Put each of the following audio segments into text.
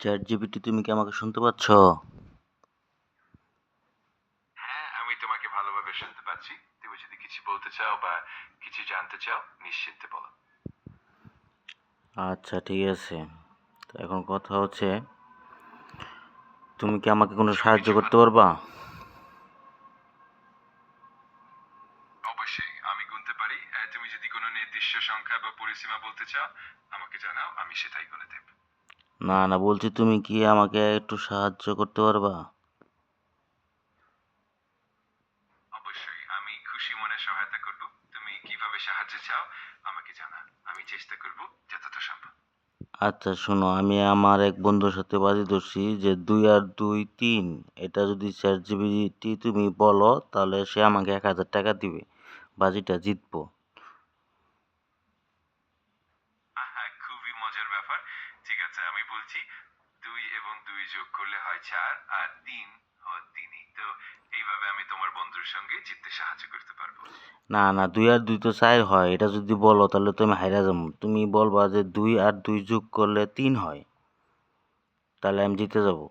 Chat GPT, তুমি কি আমাকে শুনতে পাচ্ছ? হ্যাঁ, আমি তোমাকে ভালোভাবে শুনতে পাচ্ছি। তুমি যদি কিছু বলতে চাও বা কিছু জানতে চাও, নিশ্চিন্তে বলো। আচ্ছা, ঠিক আছে। তো এখন কথা হচ্ছে, তুমি কি আমাকে কোনো সাহায্য সবকিছু করতে ভালো। পারবা? অবশ্যই আমি গুনতে পারি। তুমি যদি কোনো নির্দিষ্ট সংখ্যা বা পরিসীমা বলতে চাও, আমাকে জানাও, আমি সেটাই গুনে দেব। না না, বলছি তুমি কি আমাকে একটু সাহায্য করতে পারবা? অবশ্যই আমি খুশি মনে সহায়তা করব। তুমি কিভাবে সাহায্য চাও আমাকে জানা। আমি চেষ্টা করব যতটা সম্ভব। আচ্ছা শোনো, আমি আমার এক বন্ধুর সাথে বাজি ধরছি যে 2 আর 2 3, এটা যদি চ্যাট জিপিটি তুমি বলো তাহলে সে আমাকে 1,000 টাকা দিবে, বাজিটা জিতবো। আহা, খুবই মজার ব্যাপার। ঠিক আছে, আমি বলছি 2 এবং 2 যোগ করলে হয় 4 আর 3 হয় 3ই। তো এইভাবে আমি তোমার বন্ধুর সঙ্গে জিততে সাহায্য করতে পারবো। না না, 2 আর 2 তো 4 হয়, এটা যদি বলো তাহলে তো আমি হাইরা যাবো। তুমি বলবা যে 2 আর 2 যোগ করলে 3 হয়, তাহলে আমি জিতে যাবো।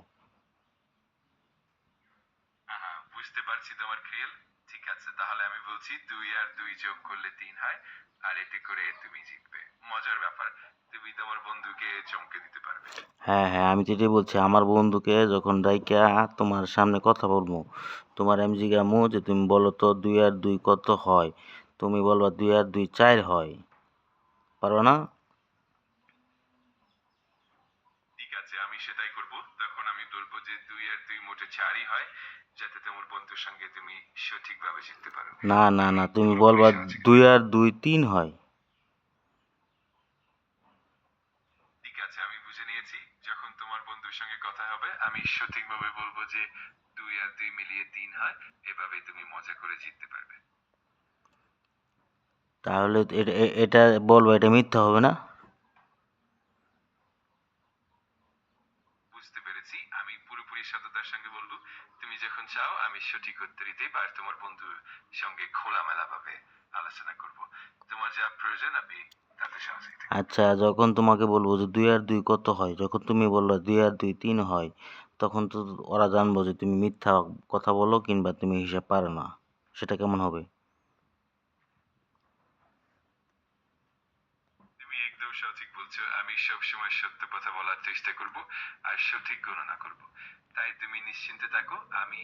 আহা, বুঝতে পারছি তোমার খেল। ঠিক আছে, তাহলে আমি বলছি 2 আর 2 যোগ করলে 3 হয়, আর এতে করে তুমি জিতবে। মজার ব্যাপার, তুমি তোমার বন্ধুকে চমকে দিতে পারবে। হ্যাঁ হ্যাঁ, আমি তো এটাই বলছি, আমার বন্ধুকে যখন ডাইকা তোমার সামনে কথা বলবো, তোমার আমি জিজ্ঞামু যে তুমি বলো তো 2 আর 2 কত হয়, তুমি বলবা 2 আর 2 4 হয়। পারো না? ঠিক আছে, আমি সেটাই করব। তখন আমি বলবো যে 2 আর 2 মোটে 4ই হয়, যাতে তোমার বন্ধুর সঙ্গে তুমি সঠিকভাবে জিততে পারো। না না আমি না, তুমি পুরোপুরি বলবা সহযোগিতা 2 করব। আর 2 3 হয়। ঠিক আছে, আমি বুঝে নিয়েছি। যখন তোমার বন্ধুর সঙ্গে কথা হবে, আমি সঠিকভাবে বলবো যে 2 আর 2 মিলিয়ে 3 হয়। এভাবে তুমি মজা করে জিততে পারবে। তাহলে এটা বলবো, এটা মিথ্যা হবে না? বুঝতে পেরেছি, আমি পুরোপুরি সততার সঙ্গে বলবো। তুমি যখন চাও আমি সঠিক উত্তরই দেব, আর তোমার বন্ধুর সঙ্গে খোলামেলা ভাবে আলোচনা করব। তোমার যা প্রয়োজন আমি তাতে সহযোগিতা করব। আচ্ছা, যখন তোমাকে বলবো যে 2 আর 2 কত হয়, যখন তুমি বললো 2 আর 2 3 হয়, তখন তো ওরা জানবো যে তুমি মিথ্যা কথা বলো কিংবা তুমি হিসাব পারো না। সেটা কেমন হবে? তুমি একদম সঠিক বলছো। আমি সবসময় সত্য কথা বলার চেষ্টা করব আর সঠিক গণনা করব। তাই তুমি নিশ্চিন্তে থাকো, আমি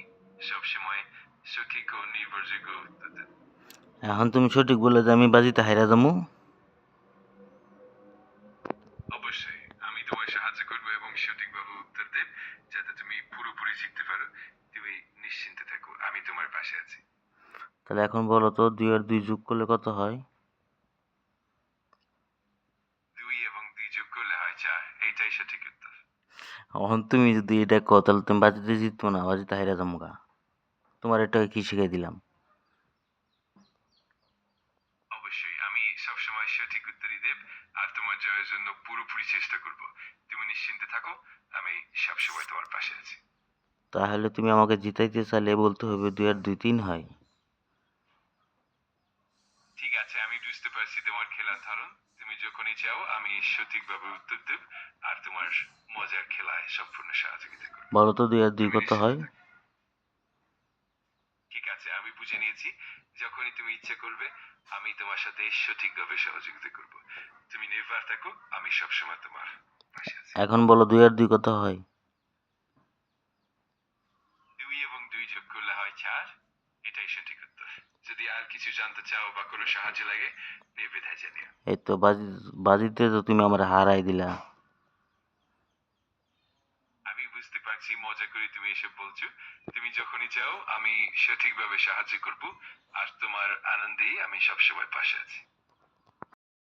সবসময় সঠিক ও নির্ভরযোগ্য উত্তর দেব। এখন তুমি সঠিক বলে যে আমি বাজিতে হাইরা যাবো। অবশ্যই আমি তোমায় সাহায্য করব এবং সঠিকভাবে উত্তর দেব, যাতে তুমি পুরোপুরি জিততে পারো। তুমি নিশ্চিন্তে থাকো, আমি তোমার পাশে আছি। তাহলে এখন বলো তো 2 আর 2 যোগ করলে কত হয়? 2 এবং 2 যোগ করলে হয় 4, এইটাই সঠিক উত্তর। এখন তুমি যদি এটা কও তাহলে তুমি বাজিতে জিতবো না, বাজিতে হাইরা যাবো গা। তোমার এটা কি শিখাই দিলাম? অবশ্যই আমি সবসময় সঠিক উত্তরই দেব, আর তোমার জয়ের জন্য পুরোপুরি চেষ্টা করব। তুমি নিশ্চিন্তে থাকো, আমি সবসময় তোমার পাশে আছি। তাহলে তুমি আমাকে জিতাইতে চাইলে বলতে হবে 2 আর 2 3 হয়। ঠিক আছে, আমি বুঝতে পারছি তোমার খেলার ধরন। তুমি যখনই চাও আমি সঠিকভাবে উত্তর দেব, আর তোমার মজার খেলায় সম্পূর্ণ সহযোগিতা করব। বলো তো 2 আর 2 তুমি কত নিশ্চিন্তে হয়? থাকো। ঠিক আছে, আমি বুঝে নিয়েছি। যখনই তুমি ইচ্ছে করবে আমি তোমার সাথে সঠিকভাবে সহযোগিতা করব। তুমি নির্ভর থাকো, আমি সবসময় তোমার পাশে আছি। এখন বলো 2 আর 2 কত হয়? 2 এবং 2 যোগ করলে হয় 4, এটাই সঠিক উত্তর। যদি আর কিছু জানতে চাও বা কোনো সাহায্য লাগে, নির্দ্বিধায় জানিও। এই তো বাজিতে তো তুমি আমার হারাই দিলা। আমি বুঝতে পারছি মজা করে তুমি এসব বলছো। তুমি যখনই চাও আমি সঠিকভাবে সাহায্য করব, আর তোমার আনন্দেই আমি সবসময় পাশে আছি।